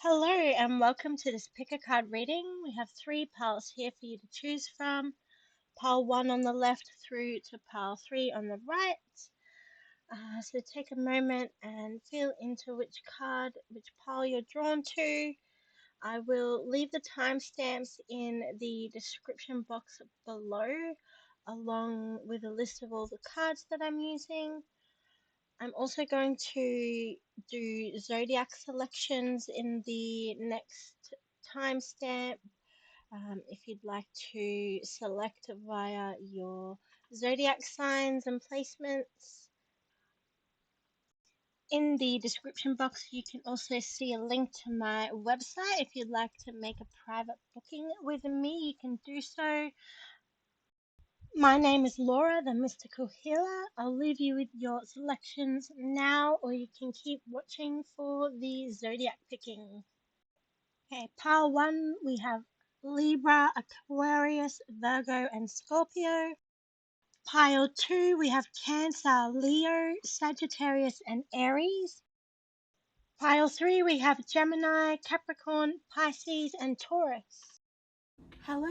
Hello and welcome to this pick a card reading. We have three piles here for you to choose from. Pile 1 on the left through to pile 3 on the right. So take a moment and feel into which pile you're drawn to. I will leave the timestamps in the description box below, along with a list of all the cards that I'm using. I'm also going to do zodiac selections in the next timestamp. If you'd like to select via your zodiac signs and placements. In the description box, you can also see a link to my website. If you'd like to make a private booking with me, you can do so. My name is Laura, the Mystical Healer. I'll leave you with your selections now, or you can keep watching for the zodiac picking. Okay, pile 1, we have Libra, Aquarius, Virgo, and Scorpio. Pile 2, we have Cancer, Leo, Sagittarius, and Aries. Pile 3, we have Gemini, Capricorn, Pisces, and Taurus. Hello,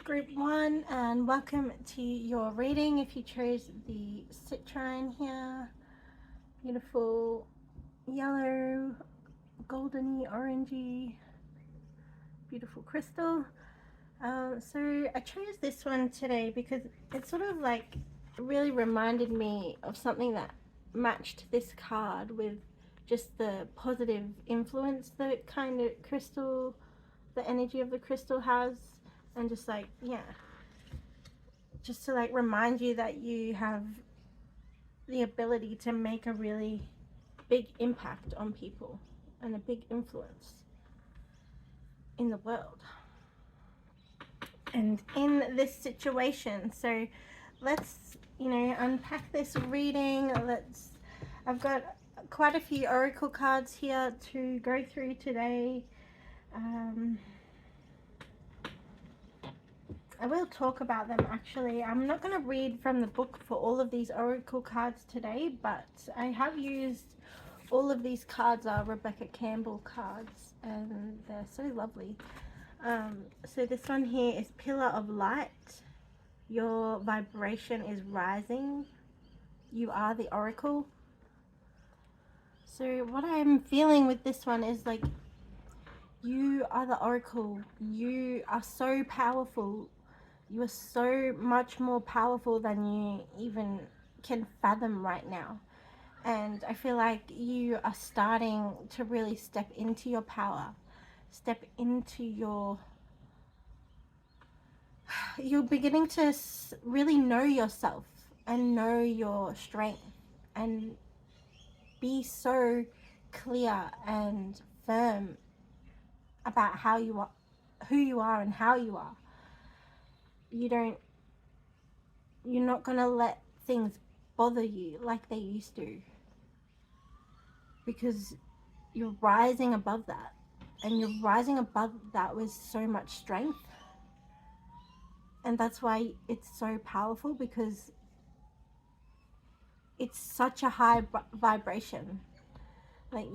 Group 1, and welcome to your reading. If you chose the citrine here, beautiful yellow, goldeny, orangey, beautiful crystal. So I chose this one today because it sort of like really reminded me of something that matched this card with just the positive influence that kind of crystal, the energy of the crystal has, and just like, yeah, just to like remind you that you have the ability to make a really big impact on people and a big influence in the world and in this situation. So let's, unpack this reading. I've got quite a few oracle cards here to go through today. I will talk about them actually. I'm not going to read from the book for all of these oracle cards today, but I have used all of these cards are Rebecca Campbell cards, and they're so lovely. So this one here is Pillar of Light. Your vibration is rising. You are the oracle. So what I'm feeling with this one is like, you are the oracle. You are so powerful. You are so much more powerful than you even can fathom right now. And I feel like you are starting to really step into your power. Step into you're beginning to really know yourself and know your strength and be so clear and firm about how you are, who you are and how you are. You're not going to let things bother you like they used to, because you're rising above that, and you're rising above that with so much strength. And that's why it's so powerful, because it's such a high vibration. Like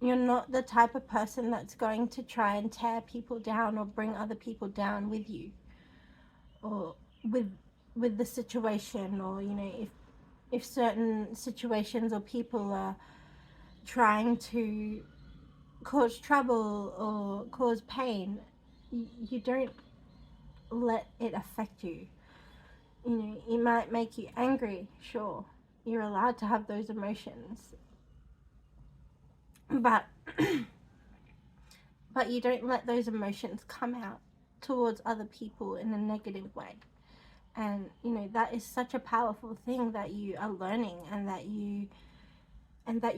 you're not the type of person that's going to try and tear people down or bring other people down with you, or with the situation, or if certain situations or people are trying to cause trouble or cause pain, you don't let it affect you. It might make you angry, sure, you're allowed to have those emotions, but but you don't let those emotions come out towards other people in a negative way. And that is such a powerful thing that you are learning, and that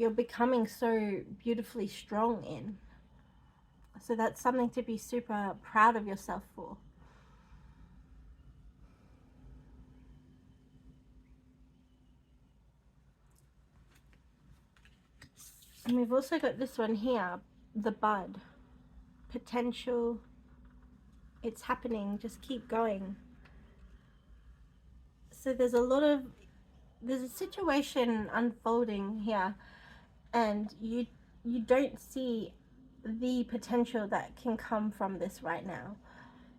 you're becoming so beautifully strong in. So that's something to be super proud of yourself for. And we've also got this one here, the bud. Potential. It's happening. Just keep going. So there's a situation unfolding here, and you don't see the potential that can come from this right now.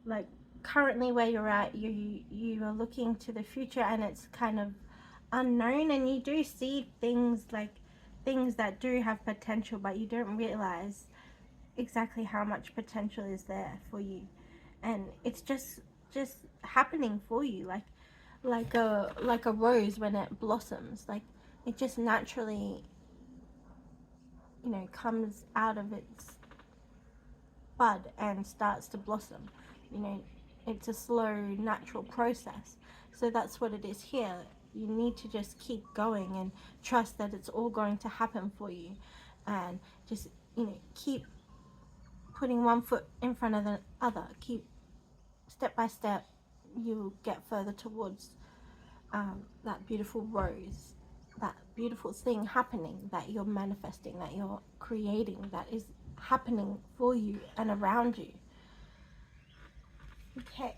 Like currently where you're at, you are looking to the future and it's kind of unknown, and you do see things like things that do have potential, but you don't realize exactly how much potential is there for you, and it's just happening for you, like a rose when it blossoms. Like it just naturally, comes out of its bud and starts to blossom. you know it's a slow natural process. So that's what it is here. You need to just keep going and trust that it's all going to happen for you, and just keep putting one foot in front of the other. Keep step by step, you'll get further towards that beautiful rose, that beautiful thing happening, that you're manifesting, that you're creating, that is happening for you and around you. Okay.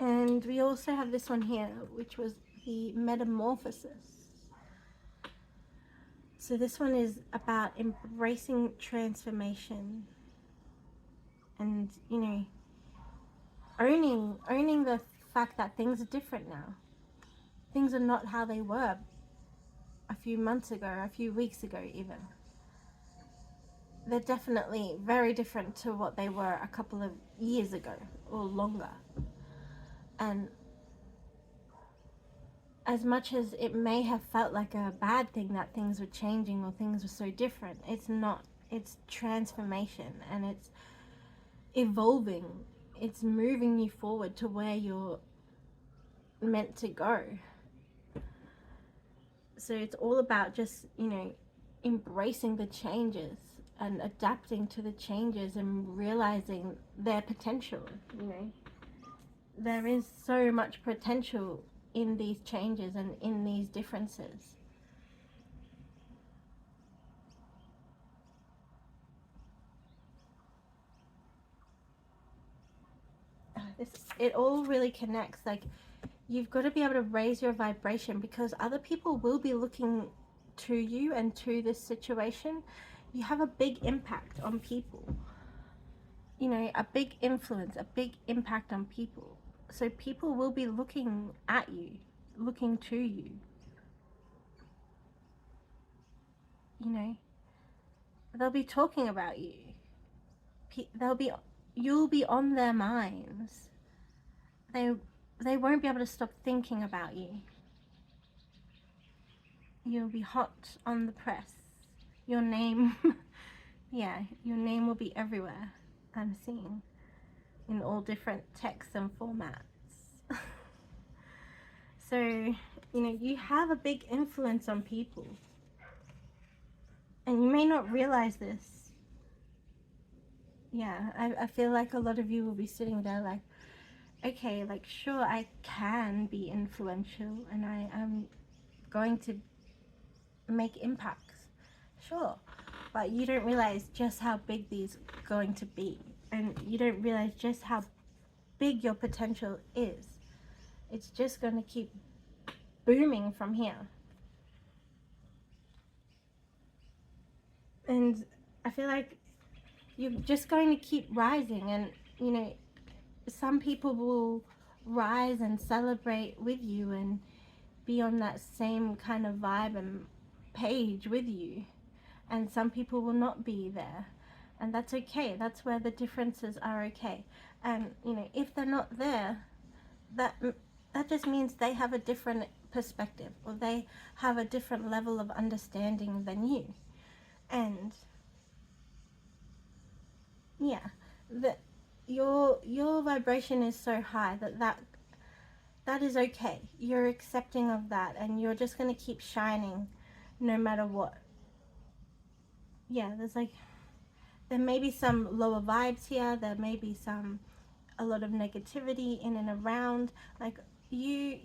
And we also have this one here, which was the metamorphosis. So this one is about embracing transformation and, owning the fact that things are different now. Things are not how they were a few months ago, a few weeks ago even. They're definitely very different to what they were a couple of years ago or longer. And as much as it may have felt like a bad thing that things were changing or things were so different, it's not. It's transformation, and it's evolving. It's moving you forward to where you're meant to go. So it's all about just, embracing the changes and adapting to the changes and realizing their potential. There is so much potential in these changes and in these differences. It all really connects. Like, you've got to be able to raise your vibration, because other people will be looking to you and to this situation. You have a big impact on people, a big influence, a big impact on people. So people will be looking at you, looking to you. They'll be talking about you. You'll be on their minds. They won't be able to stop thinking about you. You'll be hot on the press. Your name, yeah, your name will be everywhere. I'm seeing in all different texts and formats. So, you have a big influence on people. And you may not realize this. Yeah, I feel like a lot of you will be sitting there like, okay, like, sure, I can be influential and I am going to make impacts. Sure. But you don't realize just how big these are going to be. And you don't realize just how big your potential is. It's just going to keep booming from here. And I feel like you're just going to keep rising, and some people will rise and celebrate with you and be on that same kind of vibe and page with you, and some people will not be there, and that's okay. That's where the differences are okay. And if they're not there, that just means they have a different perspective, or they have a different level of understanding than you. And yeah, that your vibration is so high that is okay. You're accepting of that, and you're just going to keep shining no matter what. Yeah, there may be some lower vibes here. There may be a lot of negativity in and around. Like, you're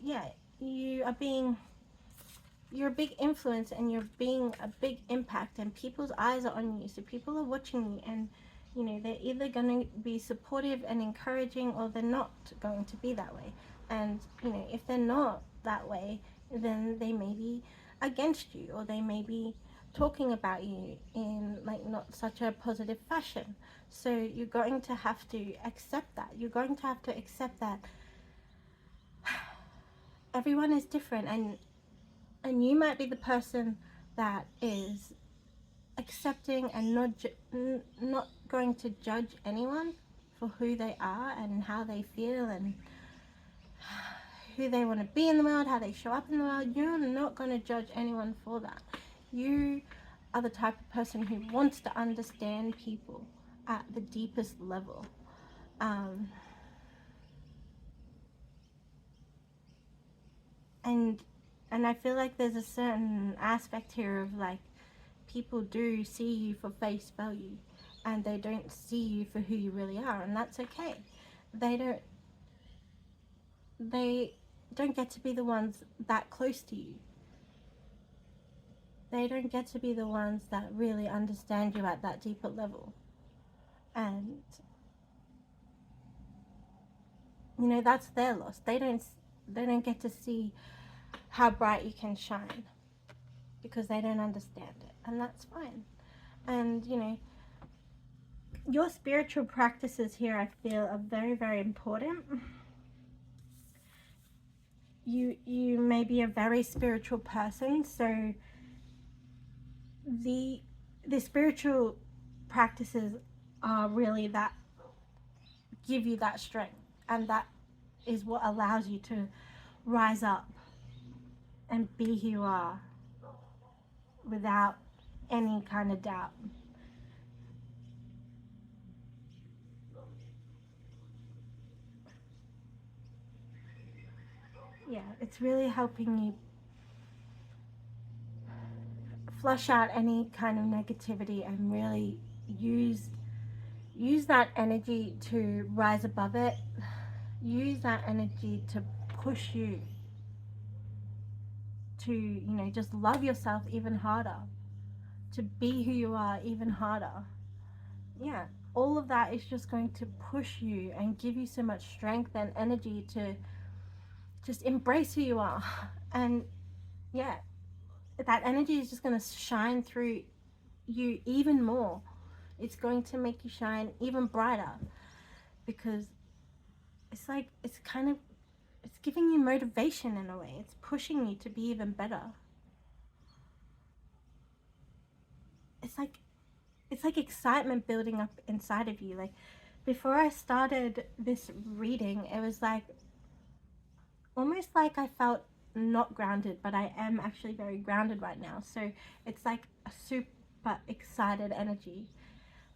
a big influence, and you're being a big impact, and people's eyes are on you. So people are watching you, and they're either going to be supportive and encouraging, or they're not going to be that way. And if they're not that way, then they may be against you, or they may be talking about you in like not such a positive fashion. So you're going to have to accept that. You're going to have to accept that everyone is different, and you might be the person that is accepting and not going to judge anyone for who they are and how they feel and who they want to be in the world, how they show up in the world. You're not going to judge anyone for that. You are the type of person who wants to understand people at the deepest level. And I feel like there's a certain aspect here of like, people do see you for face value and they don't see you for who you really are, and that's okay. They don't get to be the ones that close to you. They don't get to be the ones that really understand you at that deeper level. And you know, that's their loss. They don't get to see how bright you can shine because they don't understand it, and that's fine. And you know, your spiritual practices here, I feel, are very, very important. You may be a very spiritual person, so the spiritual practices are really that give you that strength, and that is what allows you to rise up and be who you are without any kind of doubt. Yeah, it's really helping you flush out any kind of negativity and really use that energy to rise above it. Use that energy to push you to, you know, just love yourself even harder, to be who you are even harder. Yeah, all of that is just going to push you and give you so much strength and energy to just embrace who you are. And yeah, that energy is just going to shine through you even more. It's going to make you shine even brighter, because it's like, it's kind of, it's giving you motivation in a way. It's pushing you to be even better. It's like excitement building up inside of you. Like, before I started this reading, it was like almost like I felt not grounded, but I am actually very grounded right now. So it's like a super excited energy.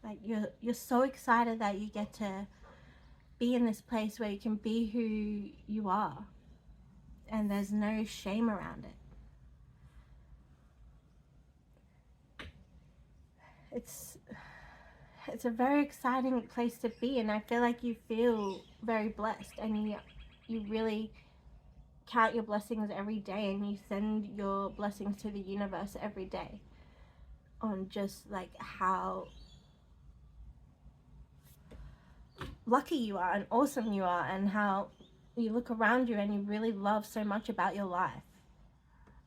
Like, you're so excited that you get to be in this place where you can be who you are, and there's no shame around it. It's a very exciting place to be, and I feel like you feel very blessed, and you really count your blessings every day, and you send your blessings to the universe every day on just like how lucky you are and awesome you are, and how you look around you and you really love so much about your life,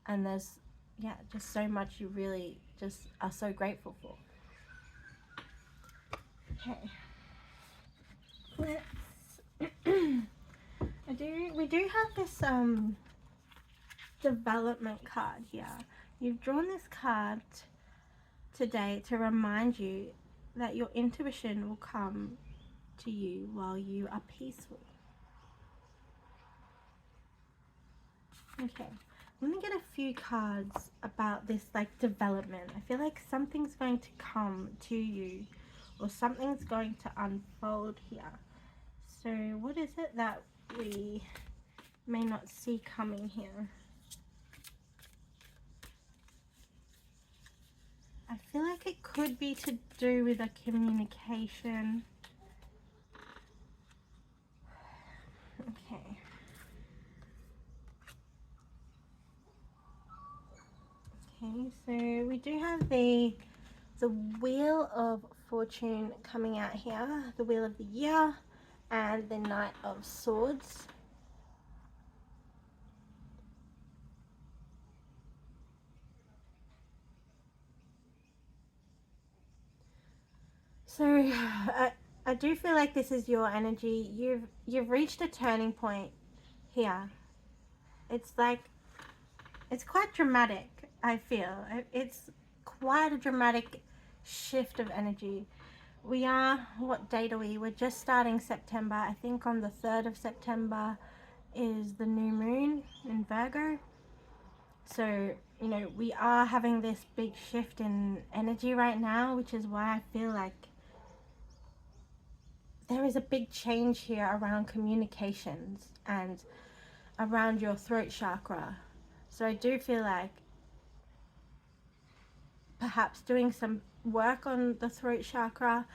and there's, yeah, just so much you really just are so grateful for. Okay, let's we do have this development card here. You've drawn this card today to remind you that your intuition will come to you while you are peaceful. Okay, I'm gonna get a few cards about this like development. I feel like something's going to come to you, or something's going to unfold here. So what is it that we may not see coming here? I feel like it could be to do with a communication. Okay. Okay, so we do have the Wheel of Fortune coming out here, the Wheel of the Year, and the Knight of Swords. So I do feel like this is your energy. You've reached a turning point here. It's like, it's quite dramatic, I feel. It's quite a dramatic shift of energy. We are, what date are we? We're just starting September. I think on the 3rd of September is the new moon in Virgo. So, you know, we are having this big shift in energy right now, which is why I feel like there is a big change here around communications and around your throat chakra. So I do feel like perhaps doing some work on the throat chakra,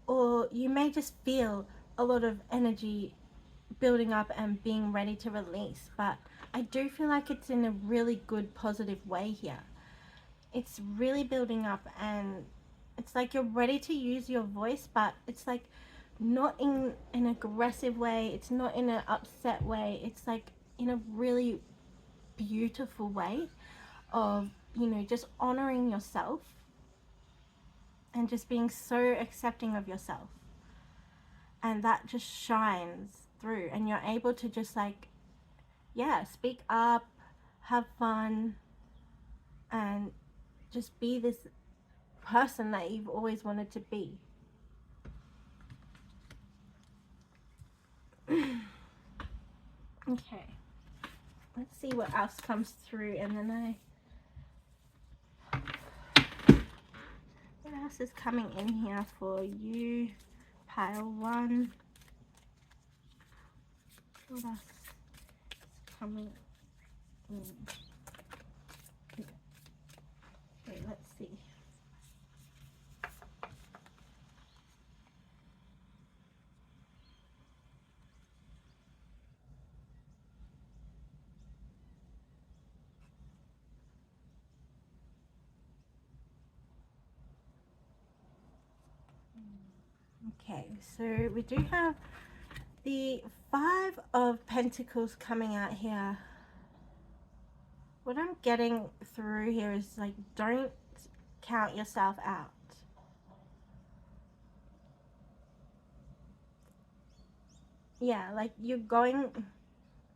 or you may just feel a lot of energy building up and being ready to release. But I do feel like it's in a really good positive way here. It's really building up, and it's like you're ready to use your voice, but it's like not in an aggressive way, it's not in an upset way, it's like in a really beautiful way of, you know, just honoring yourself and just being so accepting of yourself. And that just shines through, and you're able to just like, yeah, speak up, have fun, and just be this person that you've always wanted to be. Okay, let's see what else comes through, and then what else is coming in here for you? Pile 1. What else is coming in? Okay, let's see. Okay, so we do have the 5 of Pentacles coming out here. What I'm getting through here is like, don't count yourself out. Yeah, like you're going,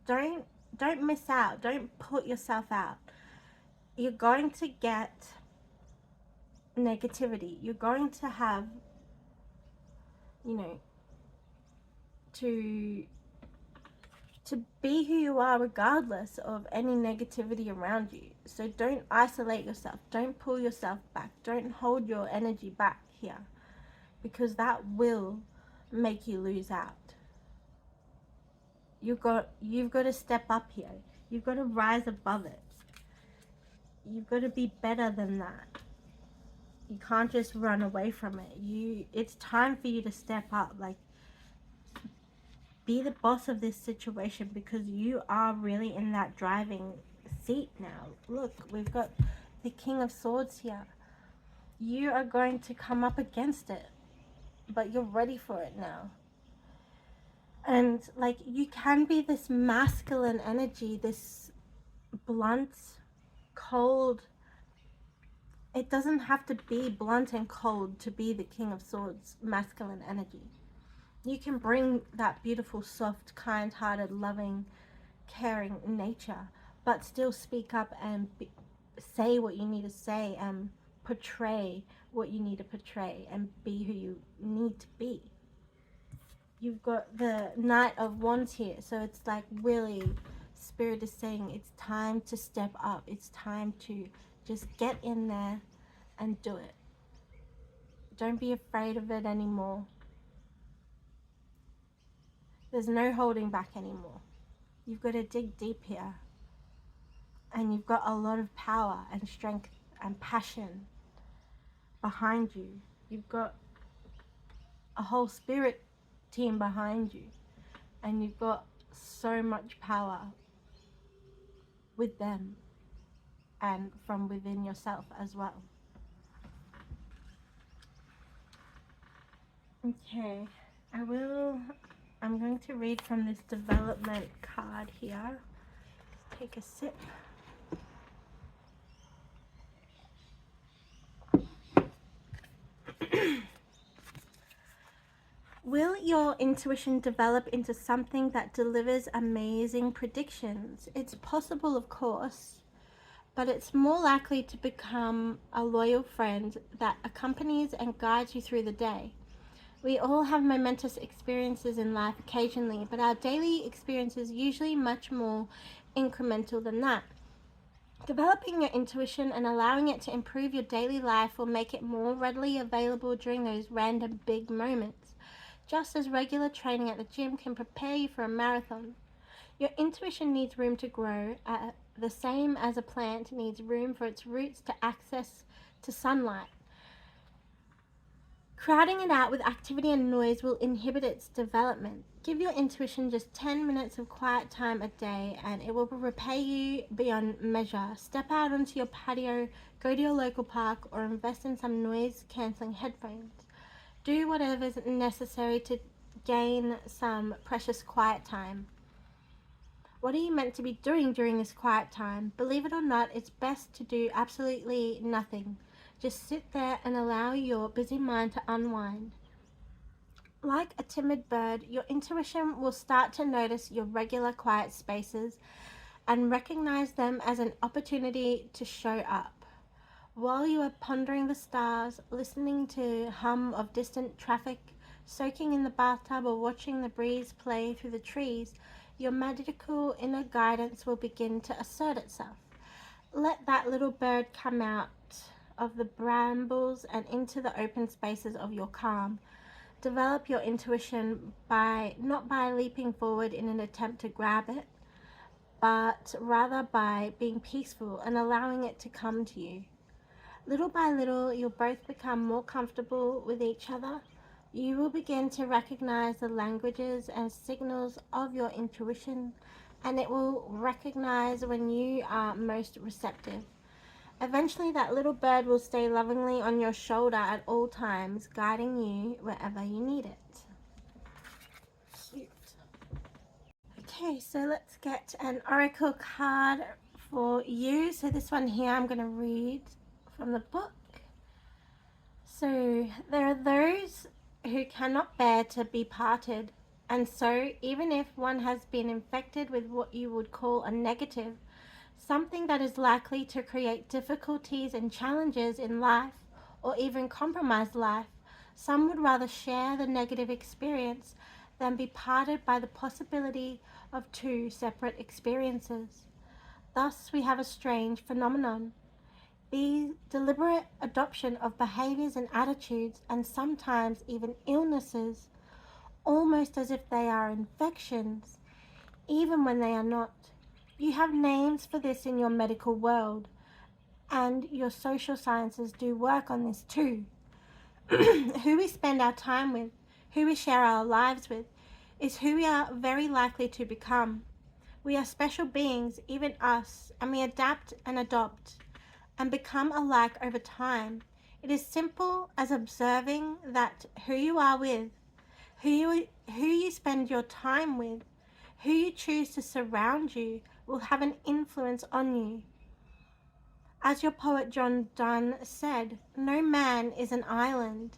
don't miss out. Don't put yourself out. You're going to get negativity. You're going to have, you know, to be who you are regardless of any negativity around you. So don't isolate yourself. Don't pull yourself back. Don't hold your energy back here, because that will make you lose out. You've got to step up here. You've got to rise above it. You've got to be better than that. You can't just run away from it. It's time for you to step up. Like, be the boss of this situation, because you are really in that driving seat now. Look, we've got the King of Swords here. You are going to come up against it, but you're ready for it now. And like, you can be this masculine energy, this blunt, cold. It doesn't have to be blunt and cold to be the King of Swords masculine energy. You can bring that beautiful, soft, kind-hearted, loving, caring nature, but still speak up and say what you need to say, and portray what you need to portray, and be who you need to be. You've got the Knight of Wands here, so it's like, really, Spirit is saying it's time to step up. It's time to just get in there and do it. Don't be afraid of it anymore. There's no holding back anymore. You've got to dig deep here. And you've got a lot of power and strength and passion behind you. You've got a whole spirit team behind you. And you've got so much power with them and from within yourself as well. Okay, I'm going to read from this development card here. Let's take a sip. Will your intuition develop into something that delivers amazing predictions? It's possible, of course, but it's more likely to become a loyal friend that accompanies and guides you through the day. We all have momentous experiences in life occasionally, but our daily experience is usually much more incremental than that. Developing your intuition and allowing it to improve your daily life will make it more readily available during those random big moments, just as regular training at the gym can prepare you for a marathon. Your intuition needs room to grow, the same as a plant needs room for its roots to access to sunlight. Crowding it out with activity and noise will inhibit its development. Give your intuition just 10 minutes of quiet time a day and it will repay you beyond measure. Step out onto your patio, go to your local park, or invest in some noise-cancelling headphones. Do whatever is necessary to gain some precious quiet time. What are you meant to be doing during this quiet time? Believe it or not, it's best to do absolutely nothing. Just sit there and allow your busy mind to unwind. Like a timid bird, your intuition will start to notice your regular quiet spaces and recognize them as an opportunity to show up. While you are pondering the stars, listening to hum of distant traffic, soaking in the bathtub, or watching the breeze play through the trees, your magical inner guidance will begin to assert itself. Let that little bird come out of the brambles and into the open spaces of your calm. Develop your intuition not by leaping forward in an attempt to grab it, but rather by being peaceful and allowing it to come to you. Little by little, you'll both become more comfortable with each other. You will begin to recognize the languages and signals of your intuition, and it will recognize when you are most receptive. Eventually, that little bird will stay lovingly on your shoulder at all times, guiding you wherever you need it. Cute. Okay, so let's get an oracle card for you. So this one here I'm going to read from the book. So there are those who cannot bear to be parted, and so even if one has been infected with what you would call a negative, something that is likely to create difficulties and challenges in life, or even compromise life, some would rather share the negative experience than be parted by the possibility of two separate experiences. Thus, we have a strange phenomenon. The deliberate adoption of behaviors and attitudes, and sometimes even illnesses, almost as if they are infections, even when they are not. You have names for this in your medical world, and your social sciences do work on this too. Who we spend our time with, who we share our lives with, is who we are very likely to become. We are special beings, even us, and we adapt and adopt and become alike over time. It is simple as observing that who you are with, who you spend your time with, who you choose to surround you will have an influence on you. As your poet John Donne said, no man is an island.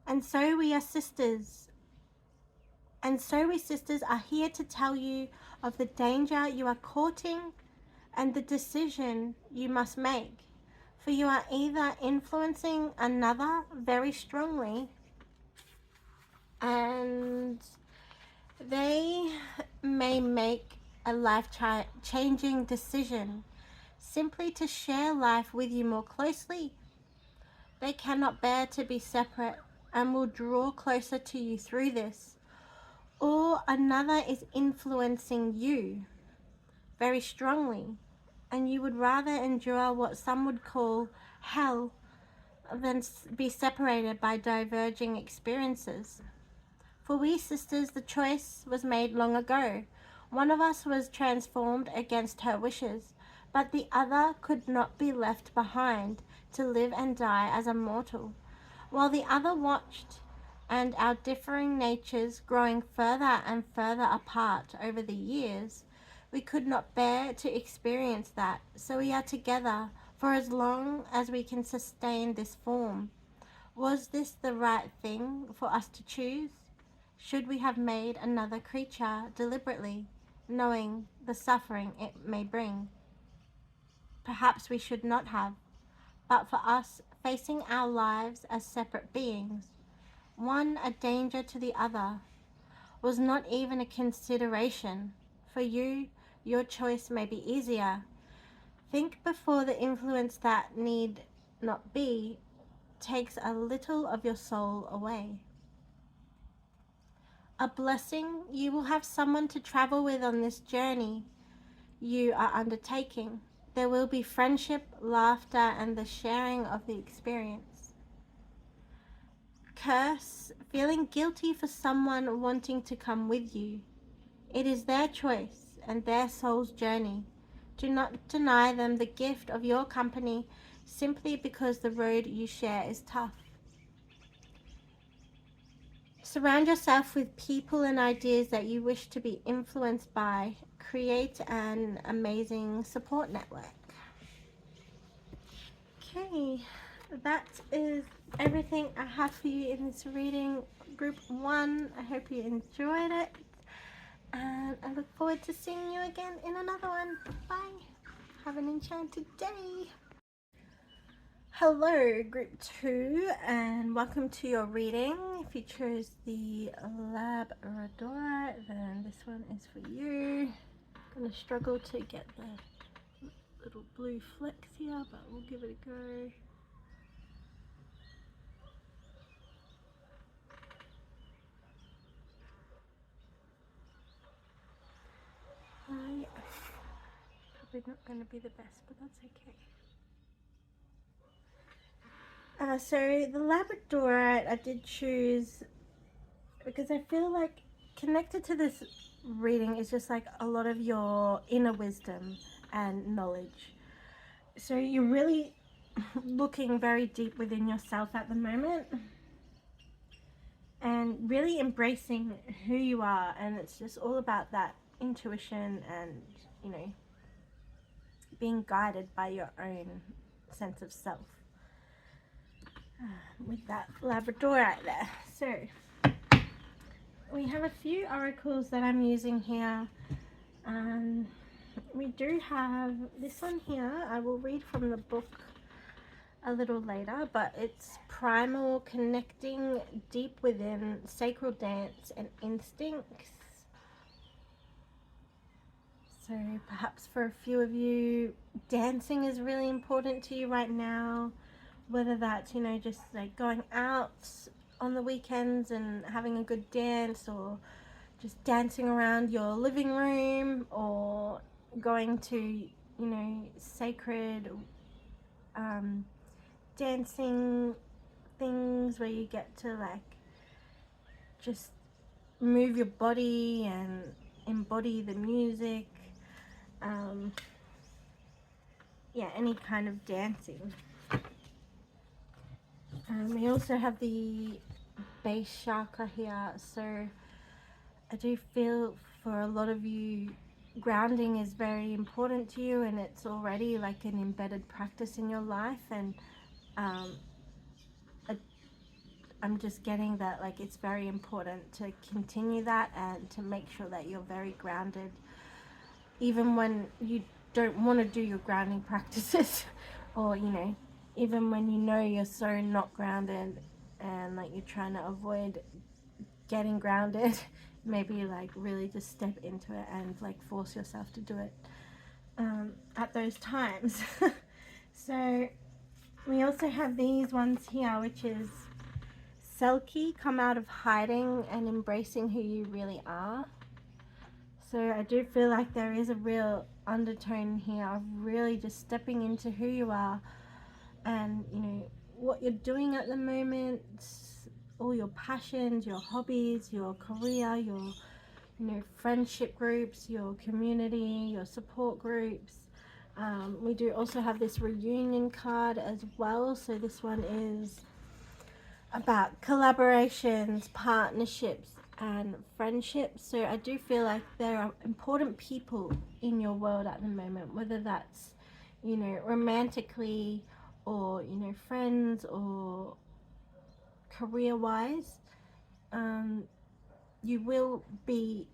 And so we are sisters. And so we sisters are here to tell you of the danger you are courting and the decision you must make. For you are either influencing another very strongly, and they may make a life-changing decision simply to share life with you more closely. They cannot bear to be separate and will draw closer to you through this. Or another is influencing you very strongly, and you would rather endure what some would call hell than be separated by diverging experiences. For we sisters, the choice was made long ago. One of us was transformed against her wishes, but the other could not be left behind to live and die as a mortal. While the other watched, and our differing natures growing further and further apart over the years, we could not bear to experience that, so we are together for as long as we can sustain this form. Was this the right thing for us to choose? Should we have made another creature deliberately, knowing the suffering it may bring? Perhaps we should not have, but for us, facing our lives as separate beings, one a danger to the other, was not even a consideration. For you, your choice may be easier. Think before the influence that need not be takes a little of your soul away. A blessing, you will have someone to travel with on this journey you are undertaking. There will be friendship, laughter, and the sharing of the experience. Curse, feeling guilty for someone wanting to come with you. It is their choice and their soul's journey. Do not deny them the gift of your company simply because the road you share is tough. Surround yourself with people and ideas that you wish to be influenced by. Create an amazing support network. Okay, that is everything I have for you in this reading, Group 1. I hope you enjoyed it, and I look forward to seeing you again in another one. Bye. Have an enchanted day. Hello, Group 2, and welcome to your reading. If you chose the Labrador, then this one is for you. I'm going to struggle to get the little blue flecks here, but we'll give it a go. Probably not going to be the best, but that's okay. So the Labradorite I did choose because I feel like connected to this reading is just like a lot of your inner wisdom and knowledge. So you're really looking very deep within yourself at the moment and really embracing who you are, and it's just all about that intuition and, you know, being guided by your own sense of self. With that Labrador right there. So we have a few oracles that I'm using here. We do have this one here. I will read from the book a little later, but it's primal, connecting deep within, sacred dance and instincts. So perhaps for a few of you, dancing is really important to you right now. Whether that's, you know, just like going out on the weekends and having a good dance, or just dancing around your living room, or going to, you know, sacred dancing things where you get to like just move your body and embody the music. Yeah, any kind of dancing. We also have the base chakra here, so I do feel for a lot of you, grounding is very important to you, and it's already like an embedded practice in your life, and I'm just getting that like it's very important to continue that and to make sure that you're very grounded even when you don't want to do your grounding practices or, you know, even when you know you're so not grounded and like you're trying to avoid getting grounded, maybe like really just step into it and like force yourself to do it at those times. So we also have these ones here, which is Selkie, come out of hiding and embracing who you really are. So I do feel like there is a real undertone here of really just stepping into who you are and, you know, what you're doing at the moment, all your passions, your hobbies, your career, your, you know, friendship groups, your community, your support groups. We do also have this reunion card as well. So this one is about collaborations, partnerships, and friendships. So I do feel like there are important people in your world at the moment, whether that's, you know, romantically or, you know, friends or career-wise, you will be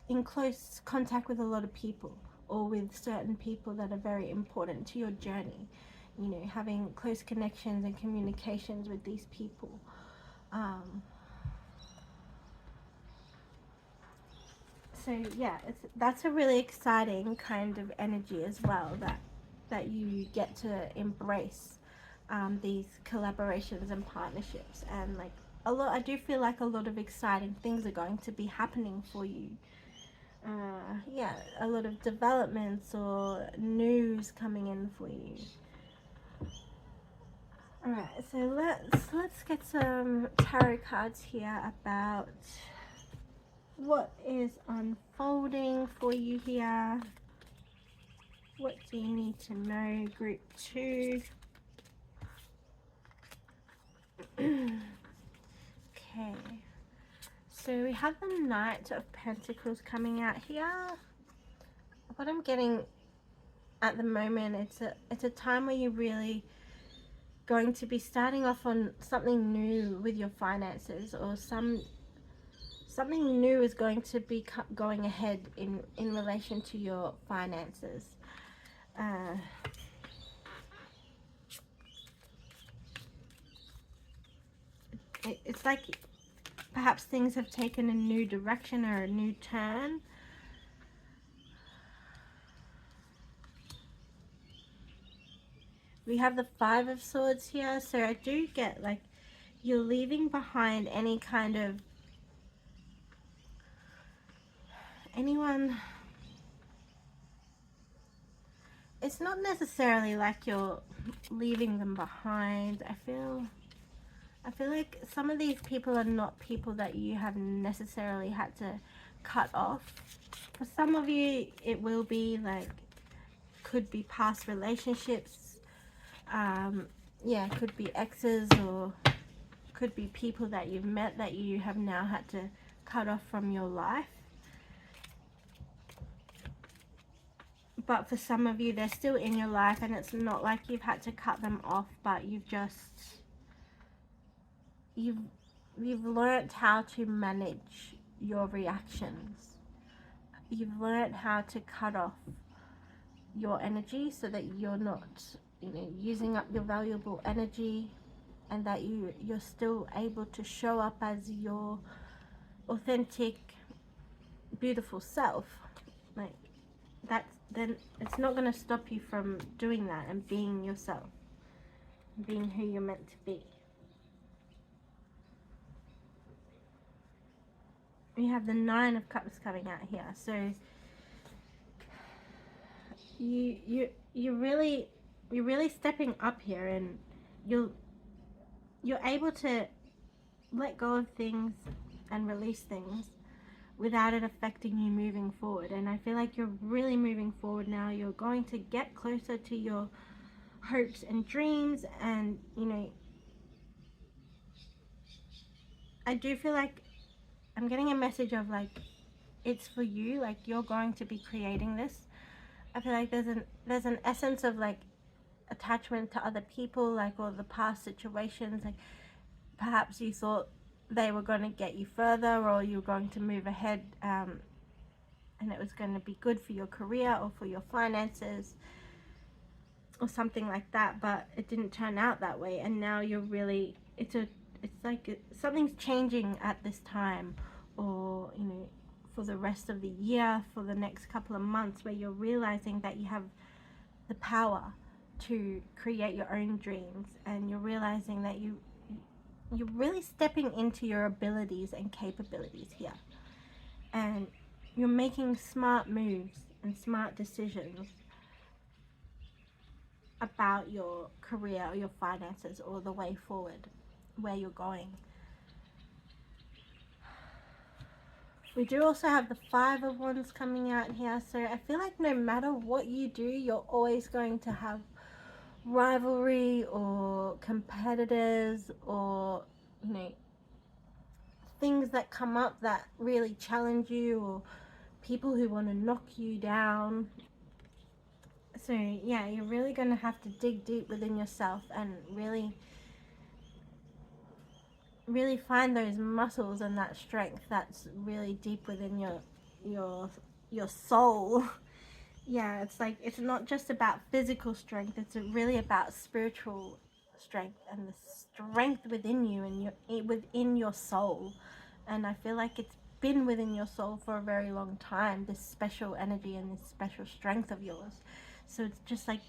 in close contact with a lot of people, or with certain people that are very important to your journey. You know, having close connections and communications with these people. So yeah, that's a really exciting kind of energy as well, that you get to embrace these collaborations and partnerships, and like a lot. I do feel like a lot of exciting things are going to be happening for you. Yeah, a lot of developments or news coming in for you. All right, so let's get some tarot cards here about what is unfolding for you here. What do you need to know, group 2? Okay, so we have the Knight of Pentacles coming out here. What I'm getting at the moment, it's a time where you're really going to be starting off on something new with your finances, or something new is going to be going ahead in relation to your finances. It's like perhaps things have taken a new direction or a new turn. We have the Five of Swords here, so I do get like you're leaving behind any kind of anyone. It's not necessarily like you're leaving them behind. I feel like some of these people are not people that you have necessarily had to cut off. For some of you, it will be like, could be past relationships. Yeah, could be exes, or could be people that you've met that you have now had to cut off from your life. But for some of you, they're still in your life, and it's not like you've had to cut them off, but you've learned how to manage your reactions. You've learned how to cut off your energy so that you're not, you know, using up your valuable energy, and that you're still able to show up as your authentic, beautiful self. Like that's, then it's not going to stop you from doing that and being yourself, being who you're meant to be. We have the Nine of Cups coming out here, so you're really stepping up here, and you're able to let go of things and release things without it affecting you moving forward. And I feel like you're really moving forward now. You're going to get closer to your hopes and dreams, and you know, I do feel like I'm getting a message of like, it's for you, like you're going to be creating this. I feel like there's an essence of like attachment to other people, like all the past situations, like perhaps you thought they were going to get you further, or you were going to move ahead, and it was going to be good for your career or for your finances or something like that, but it didn't turn out that way, and now you're really, it's like something's changing at this time, or you know, for the rest of the year, for the next couple of months, where you're realizing that you have the power to create your own dreams, and you're realizing that you're really stepping into your abilities and capabilities here, and you're making smart moves and smart decisions about your career or your finances or the way forward, where you're going. We do also have the Five of Wands coming out here, so I feel like no matter what you do, you're always going to have rivalry or competitors, or you know, things that come up that really challenge you, or people who want to knock you down. So yeah, you're really going to have to dig deep within yourself and really really find those muscles and that strength that's really deep within your your soul. Yeah, it's like it's not just about physical strength, it's really about spiritual strength and the strength within you and within your soul. And I feel like it's been within your soul for a very long time, this special energy and this special strength of yours. So it's just like,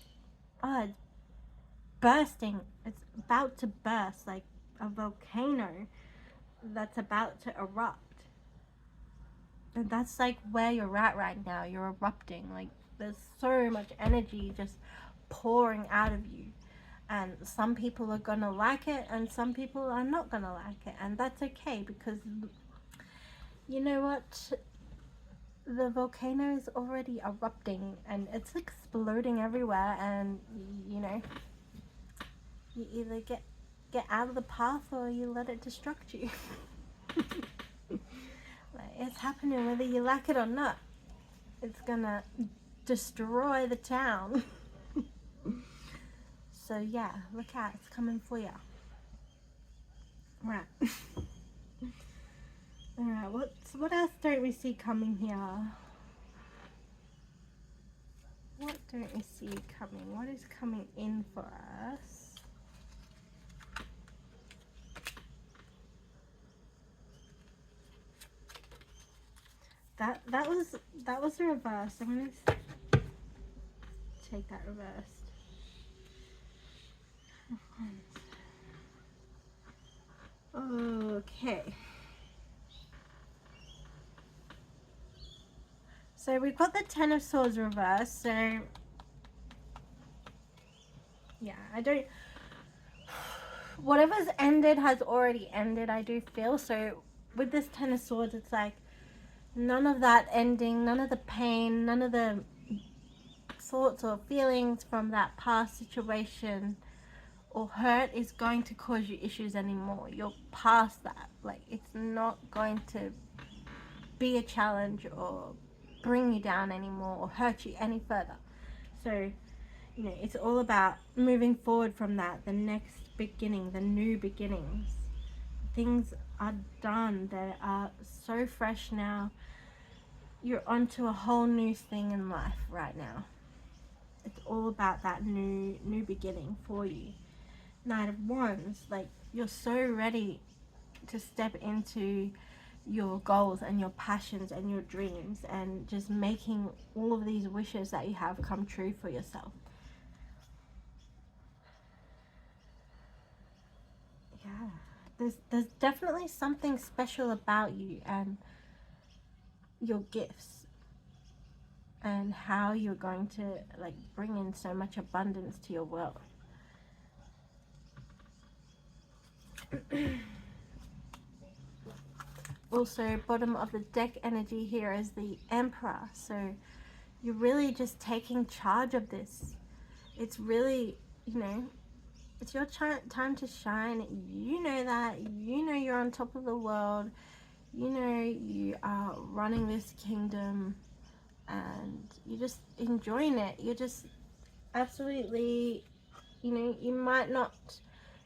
oh, it's bursting. It's about to burst like a volcano that's about to erupt. And that's like where you're at right now. You're erupting. Like there's so much energy just pouring out of you. And some people are gonna like it and some people are not gonna like it. And that's okay, because you know what? The volcano is already erupting and it's exploding everywhere, and you know, you either get out of the path or you let it destruct you. Like, it's happening whether you like it or not. It's gonna destroy the town. So yeah, look out, it's coming for you. Right. Alright, what else don't we see coming here? What don't we see coming? What is coming in for us? That was the reverse. I'm gonna take that reversed. Okay. So we've got the Ten of Swords reversed. So yeah, I don't. Whatever's ended has already ended, I do feel. So with this Ten of Swords, it's like none of that ending, none of the pain, none of the thoughts or feelings from that past situation or hurt is going to cause you issues anymore. You're past that. Like, it's not going to be a challenge or bring you down anymore or hurt you any further. So, you know, it's all about moving forward from that, the next beginning, the new beginnings. Things are done. They are so fresh now. You're onto a whole new thing in life right now. It's all about that new beginning for you. Knight of Wands, like, you're so ready to step into your goals and your passions and your dreams and just making all of these wishes that you have come true for yourself. Yeah, there's definitely something special about you and your gifts and how you're going to like bring in so much abundance to your world. Also, bottom of the deck energy here is the Emperor. So you're really just taking charge of this. It's really, you know, it's your time to shine. You know that. You know you're on top of the world. You know you are running this kingdom and you're just enjoying it. You're just absolutely, you know, you might not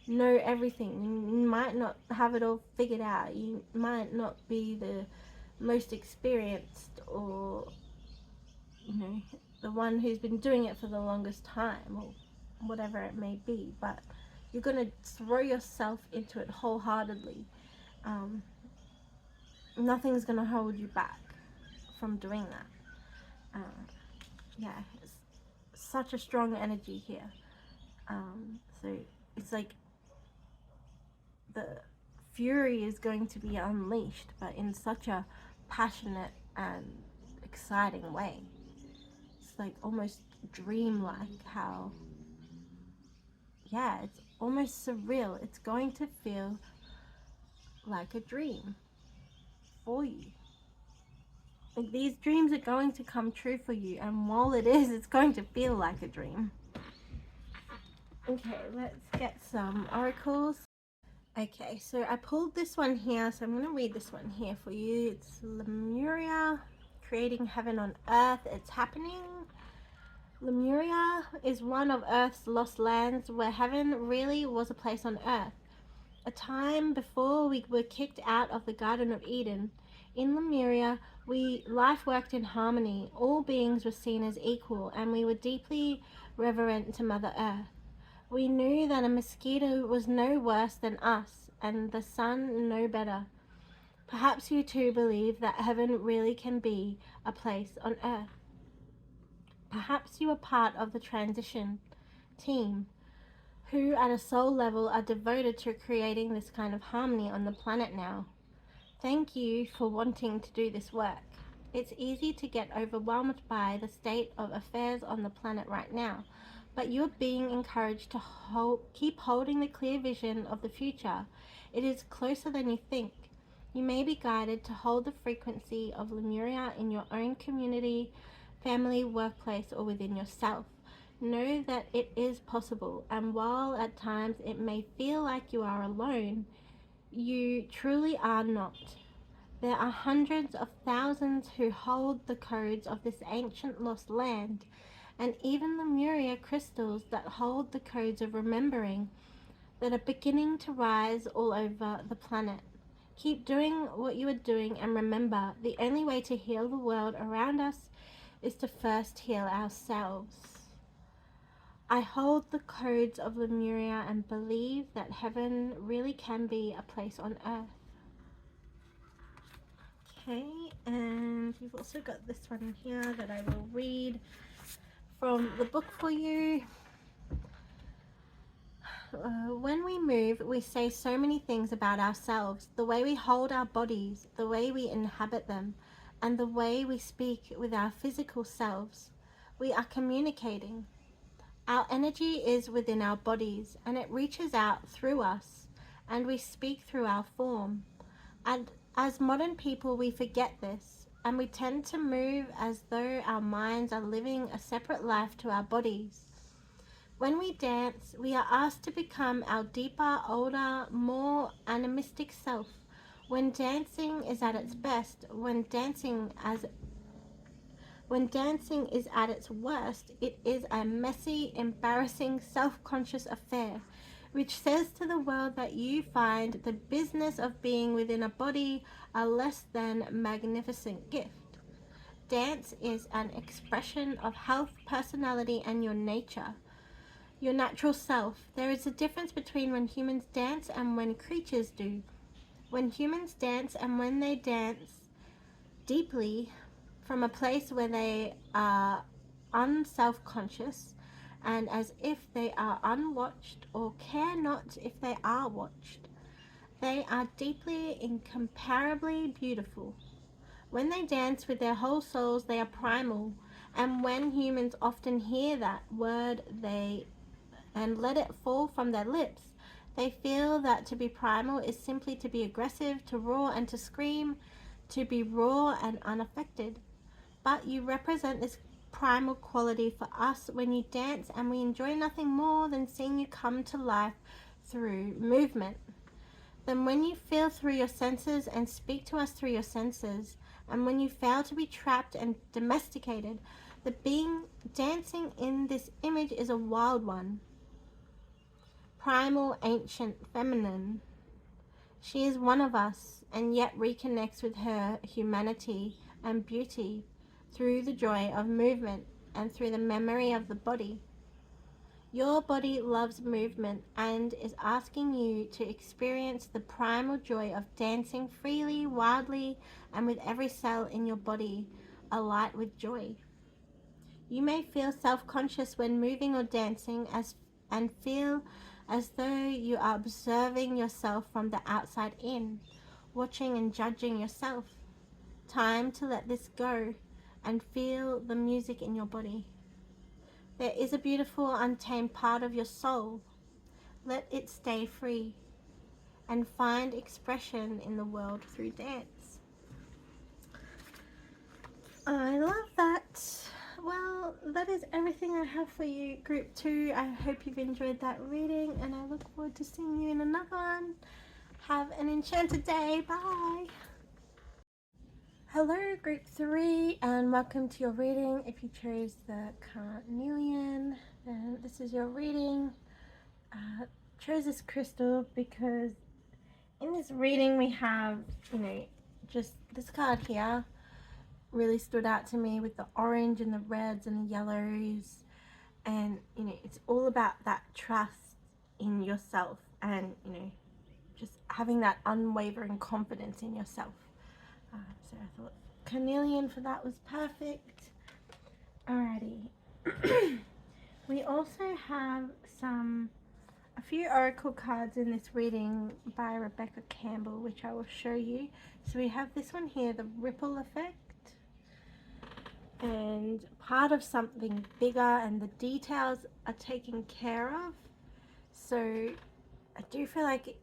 know everything. You might not have it all figured out. You might not be the most experienced or, you know, the one who's been doing it for the longest time or whatever it may be, but you're going to throw yourself into it wholeheartedly. Nothing's going to hold you back from doing that. Yeah, it's such a strong energy here. So it's like the fury is going to be unleashed, but in such a passionate and exciting way. It's like almost dreamlike how, yeah, it's almost surreal. It's going to feel like a dream for you. Like, these dreams are going to come true for you, and while it is, it's going to feel like a dream. Okay, let's get some oracles. Okay, so I pulled this one here, so I'm going to read this one here for you. It's Lemuria, creating heaven on earth. It's happening. Lemuria is one of Earth's lost lands where heaven really was a place on earth. A time before we were kicked out of the Garden of Eden. In Lemuria, life worked in harmony. All beings were seen as equal, and we were deeply reverent to Mother Earth. We knew that a mosquito was no worse than us, and the sun no better. Perhaps you too believe that heaven really can be a place on earth. Perhaps you are part of the transition team who at a soul level are devoted to creating this kind of harmony on the planet now. Thank you for wanting to do this work. It's easy to get overwhelmed by the state of affairs on the planet right now, but you're being encouraged to keep holding the clear vision of the future. It is closer than you think. You may be guided to hold the frequency of Lemuria in your own community, family, workplace, or within yourself. Know that it is possible, and while at times it may feel like you are alone, you truly are not. There are hundreds of thousands who hold the codes of this ancient lost land, and even Lemuria crystals that hold the codes of remembering that are beginning to rise all over the planet. Keep doing what you are doing, and remember, the only way to heal the world around us is to first heal ourselves. I hold the codes of Lemuria and believe that heaven really can be a place on earth. Okay, and we've also got this one here that I will read from the book for you. When we move, we say so many things about ourselves, the way we hold our bodies, the way we inhabit them, and the way we speak with our physical selves. We are communicating. Our energy is within our bodies, and it reaches out through us, and we speak through our form. And as modern people, we forget this, and we tend to move as though our minds are living a separate life to our bodies. When we dance, we are asked to become our deeper, older, more animistic self. When dancing is at its best, when dancing is at its worst, it is a messy, embarrassing, self-conscious affair, which says to the world that you find the business of being within a body a less than magnificent gift. Dance is an expression of health, personality, and your nature, your natural self. There is a difference between when humans dance and when creatures do. When humans dance and when they dance deeply from a place where they are unself-conscious and as if they are unwatched or care not if they are watched. They are deeply, incomparably beautiful. When they dance with their whole souls, they are primal. And when humans often hear that word and let it fall from their lips, they feel that to be primal is simply to be aggressive, to roar and to scream, to be raw and unaffected. But you represent this primal quality for us when you dance, and we enjoy nothing more than seeing you come to life through movement. Then when you feel through your senses and speak to us through your senses, and when you fail to be trapped and domesticated, the being dancing in this image is a wild one. Primal, ancient, feminine. She is one of us, and yet reconnects with her humanity and beauty through the joy of movement and through the memory of the body. Your body loves movement and is asking you to experience the primal joy of dancing freely, wildly, and with every cell in your body alight with joy. You may feel self-conscious when moving or dancing and feel as though you are observing yourself from the outside in, watching and judging yourself. Time to let this go and feel the music in your body. There is a beautiful, untamed part of your soul. Let it stay free and find expression in the world through dance. I love that. Well, that is everything I have for you, Group 2. I hope you've enjoyed that reading, and I look forward to seeing you in another one. Have an enchanted day. Bye. Hello, Group 3, and welcome to your reading. If you chose the carnelian, then this is your reading. Chose this crystal because in this reading we have, just this card here really stood out to me with the orange and the reds and the yellows. And, it's all about that trust in yourself and, just having that unwavering confidence in yourself. So I thought carnelian for that was perfect. Alrighty. We also have a few oracle cards in this reading by Rebecca Campbell, which I will show you. So we have this one here, the ripple effect, and part of something bigger, and the details are taken care of. So I do feel like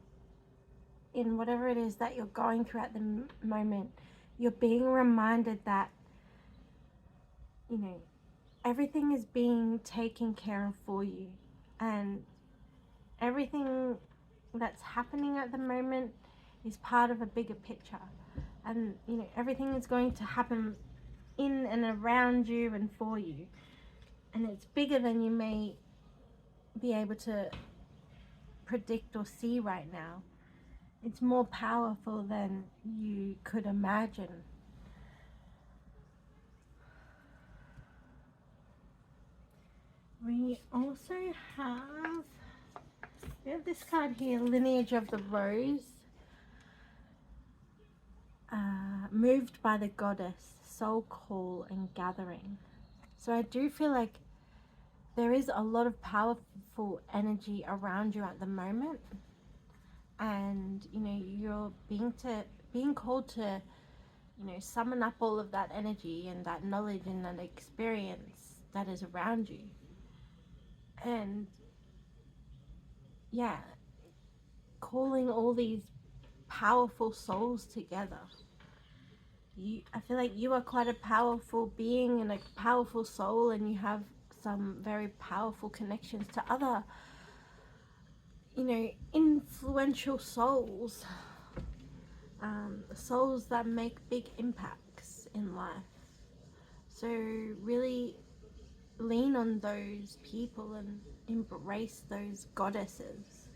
in whatever it is that you're going through at the moment, you're being reminded that, everything is being taken care of for you, and everything that's happening at the moment is part of a bigger picture, and everything is going to happen in and around you and for you, and it's bigger than you may be able to predict or see right now. It's more powerful than you could imagine. We also have this card here, Lineage of the Rose. Moved by the goddess, soul call and gathering. So I do feel like there is a lot of powerful energy around you at the moment, and you're being called to summon up all of that energy and that knowledge and that experience that is around you, and calling all these powerful souls together. I feel like you are quite a powerful being and a powerful soul, and you have some very powerful connections to other, influential souls, souls that make big impacts in life. So really lean on those people and embrace those goddesses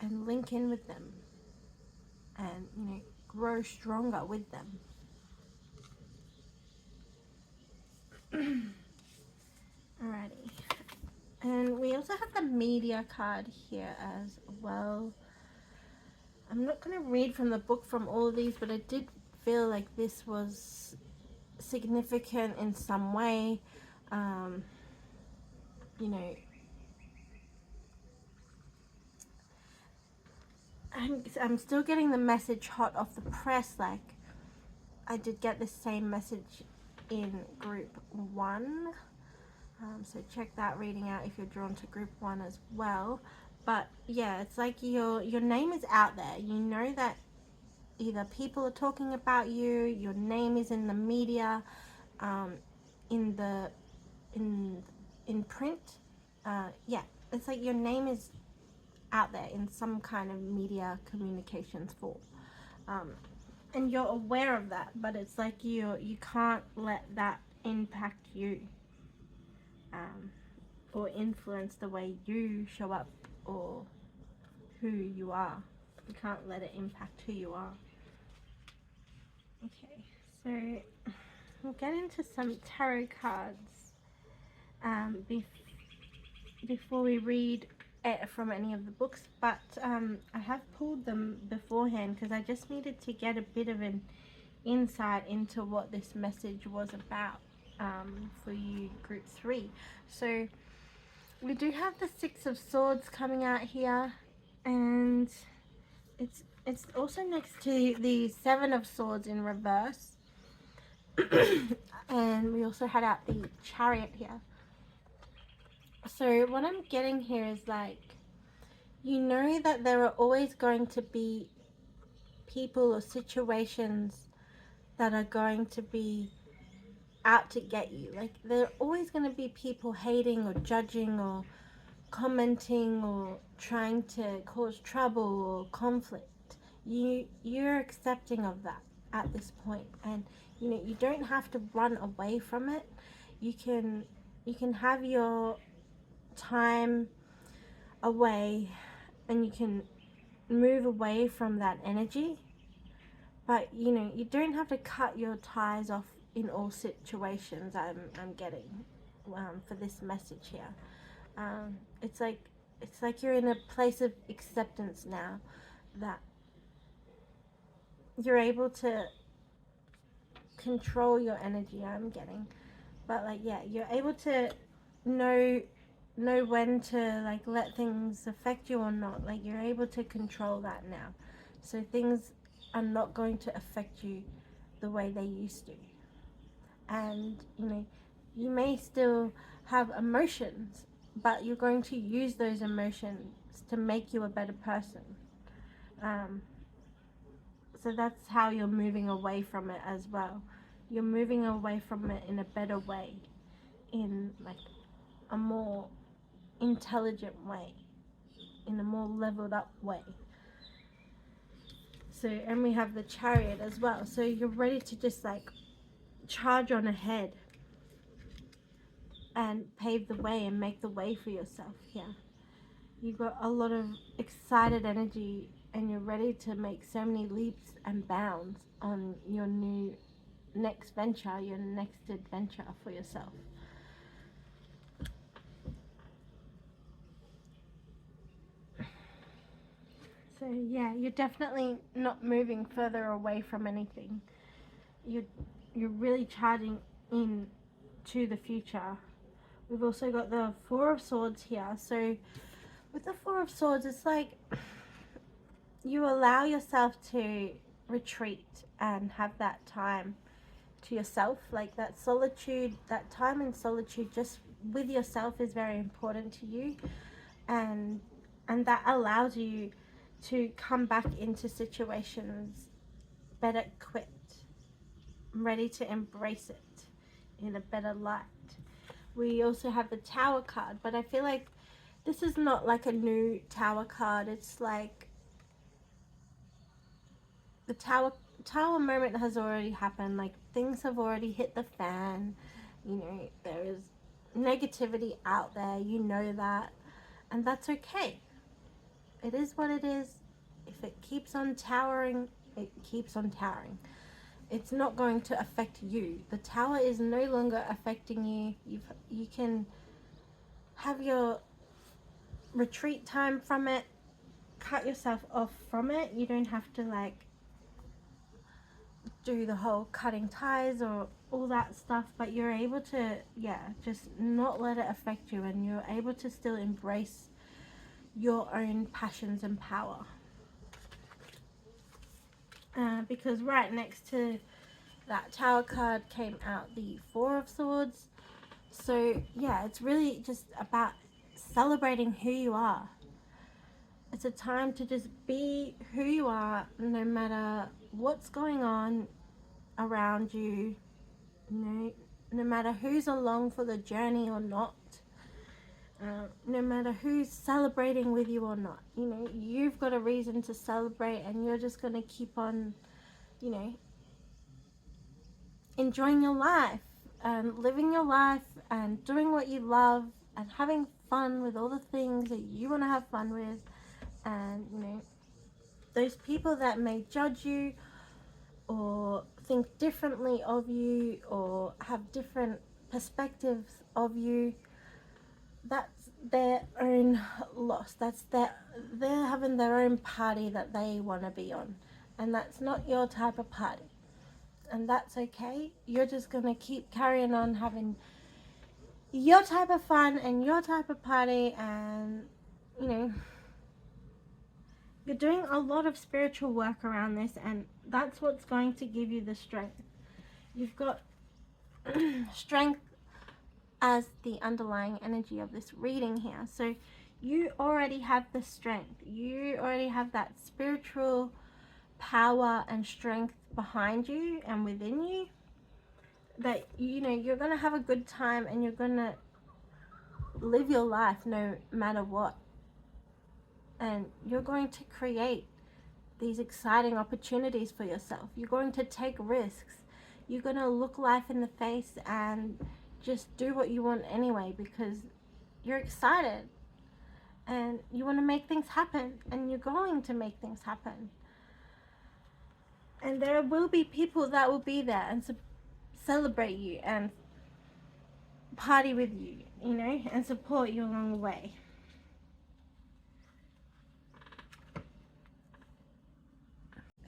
and link in with them, and grow stronger with them. Alrighty. And we also have the media card here as well. I'm not going to read from the book from all of these, but I did feel like this was significant in some way. I'm still getting the message hot off the press. Like, I did get the same message in group 1. So check that reading out if you're drawn to group 1 as well. But yeah, it's like your name is out there. You know that either people are talking about you, your name is in the media, in print. It's like your name is out there in some kind of media communications form, and you're aware of that. But it's like you can't let that impact you, or influence the way you show up or who you are. You can't let it impact who you are. Okay, so we'll get into some tarot cards before we read from any of the books, but I have pulled them beforehand because I just needed to get a bit of an insight into what this message was about for you, group 3. So we do have the 6 of Swords coming out here, and it's also next to the 7 of Swords in reverse. And we also had out the Chariot here. So what I'm getting here is like, that there are always going to be people or situations that are going to be out to get you. Like, there are always going to be people hating or judging or commenting or trying to cause trouble or conflict. You're accepting of that at this point, and you don't have to run away from it. You can have your time away, and you can move away from that energy. But you know, you don't have to cut your ties off in all situations. I'm getting for this message here. It's like you're in a place of acceptance now, that you're able to control your energy. I'm getting, but like, yeah, you're able to know when to like let things affect you or not. Like, you're able to control that now, so things are not going to affect you the way they used to. And you know, you may still have emotions, but you're going to use those emotions to make you a better person. um, so that's how you're moving away from it as well. You're moving away from it in a better way, in like a more intelligent way, in a more leveled up way. So, and we have the Chariot as well. So you're ready to just like charge on ahead and pave the way and make the way for yourself here. You've got a lot of excited energy and you're ready to make so many leaps and bounds on your new next venture, your next adventure for yourself. So yeah, you're definitely not moving further away from anything. You're really charging in to the future. We've also got the Four of Swords here. So with the Four of Swords, it's like you allow yourself to retreat and have that time to yourself. Like that solitude, that time in solitude just with yourself is very important to you, and that allows you to come back into situations better equipped, ready to embrace it in a better light. We also have the Tower card, but I feel like this is not like a new Tower card. It's like the Tower moment has already happened. Like, things have already hit the fan. You know, there is negativity out there. You know that, and that's okay. It is what it is. If it keeps on towering, it keeps on towering. It's not going to affect you. The Tower is no longer affecting you. You can have your retreat time from it. Cut yourself off from it. You don't have to like do the whole cutting ties or all that stuff, but you're able to, yeah, just not let it affect you, and you're able to still embrace your own passions and power. Because right next to that Tower card came out the Four of Swords. So yeah, it's really just about celebrating who you are. It's a time to just be who you are, no matter what's going on around you, no matter who's along for the journey or not, no matter who's celebrating with you or not. You know, you've got a reason to celebrate, and you're just going to keep on, you know, enjoying your life and living your life and doing what you love and having fun with all the things that you want to have fun with. And you know, those people that may judge you or think differently of you or have different perspectives of you, that's their own loss. They're having their own party that they want to be on, and that's not your type of party, and that's okay. You're just gonna keep carrying on having your type of fun and your type of party, and you know, you're doing a lot of spiritual work around this, and that's what's going to give you the strength. You've got strength as the underlying energy of this reading here. So you already have the strength. You already have that spiritual power and strength behind you and within you, that you know you're going to have a good time and you're going to live your life no matter what. And you're going to create these exciting opportunities for yourself. You're going to take risks. You're going to look life in the face and just do what you want anyway, because you're excited and you want to make things happen, and you're going to make things happen. And there will be people that will be there and celebrate you and party with you, you know, and support you along the way.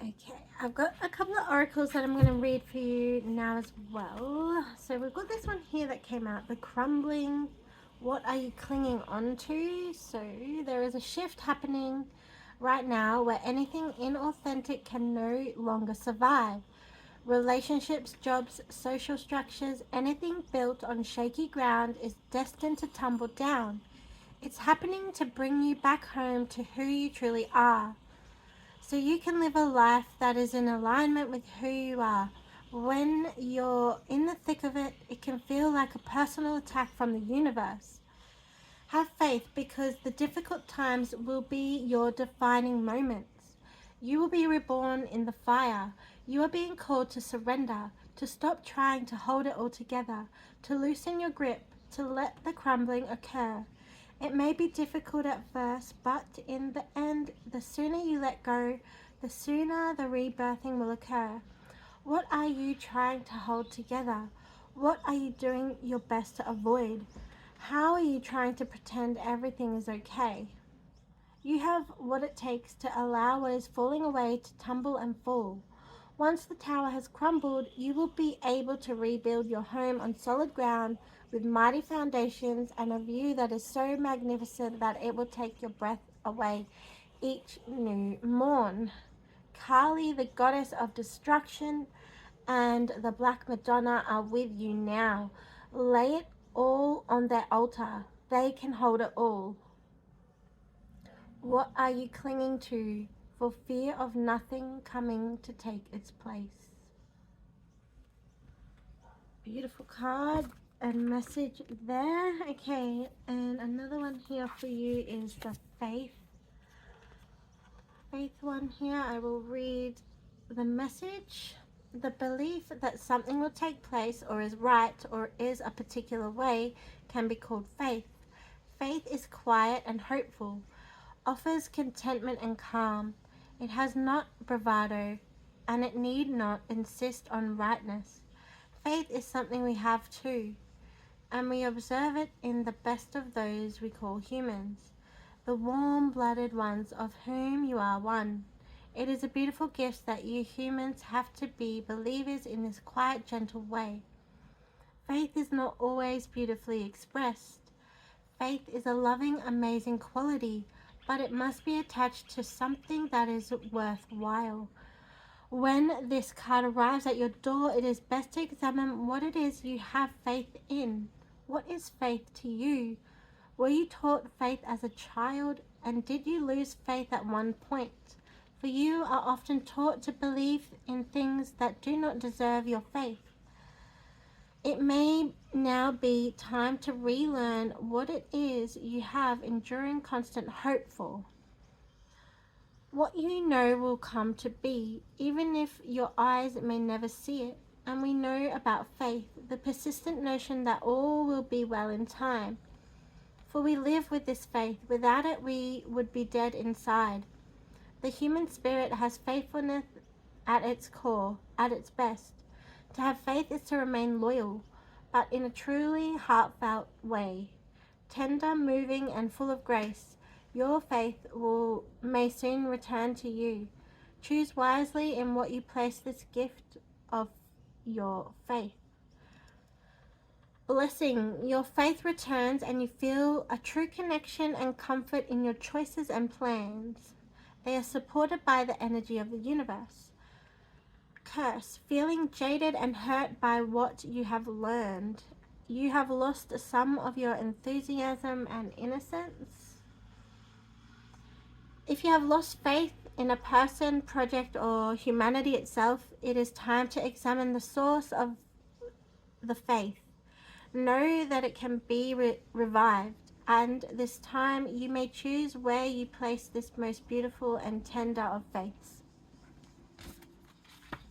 Okay, I've got a couple of oracles that I'm going to read for you now as well. So we've got this one here that came out, the crumbling. What are you clinging on to? So there is a shift happening right now where anything inauthentic can no longer survive. Relationships, jobs, social structures, anything built on shaky ground is destined to tumble down. It's happening to bring you back home to who you truly are, so you can live a life that is in alignment with who you are. When you're in the thick of it, it can feel like a personal attack from the universe. Have faith, because the difficult times will be your defining moments. You will be reborn in the fire. You are being called to surrender, to stop trying to hold it all together, to loosen your grip, to let the crumbling occur. It may be difficult at first, but in the end, the sooner you let go, the sooner the rebirthing will occur. What are you trying to hold together? What are you doing your best to avoid? How are you trying to pretend everything is okay? You have what it takes to allow what is falling away to tumble and fall. Once the tower has crumbled, you will be able to rebuild your home on solid ground with mighty foundations and a view that is so magnificent that it will take your breath away each new morn. Kali, the goddess of destruction, and the Black Madonna are with you now. Lay it all on their altar. They can hold it all. What are you clinging to for fear of nothing coming to take its place? Beautiful card and message there. Okay, and another one here for you is the faith one here. I will read the message. The belief that something will take place or is right or is a particular way can be called faith. Faith is quiet and hopeful, offers contentment and calm. It has not bravado, and it need not insist on rightness. Faith is something we have too, and we observe it in the best of those we call humans, the warm-blooded ones of whom you are one. It is a beautiful gift that you humans have to be believers in this quiet, gentle way. Faith is not always beautifully expressed. Faith is a loving, amazing quality, but it must be attached to something that is worthwhile. When this card arrives at your door, it is best to examine what it is you have faith in. What is faith to you? Were you taught faith as a child, and did you lose faith at one point? For you are often taught to believe in things that do not deserve your faith. It may now be time to relearn what it is you have enduring constant hope for. What you know will come to be, even if your eyes may never see it. And we know about faith, the persistent notion that all will be well in time. For we live with this faith. Without it, we would be dead inside. The human spirit has faithfulness at its core, at its best. To have faith is to remain loyal, but in a truly heartfelt way. Tender, moving, and full of grace, your faith may soon return to you. Choose wisely in what you place this gift of your faith. Blessing, your faith returns and you feel a true connection and comfort in your choices and plans. They are supported by the energy of the universe. Curse, feeling jaded and hurt by what you have learned. You have lost some of your enthusiasm and innocence. If you have lost faith in a person, project, or humanity itself, it is time to examine the source of the faith. Know that it can be revived, and this time you may choose where you place this most beautiful and tender of faiths.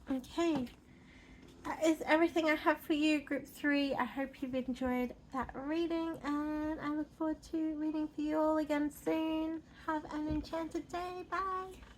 Okay, that is everything I have for you, Group 3. I hope you've enjoyed that reading, and I look forward to reading for you all again soon. Have an enchanted day. Bye.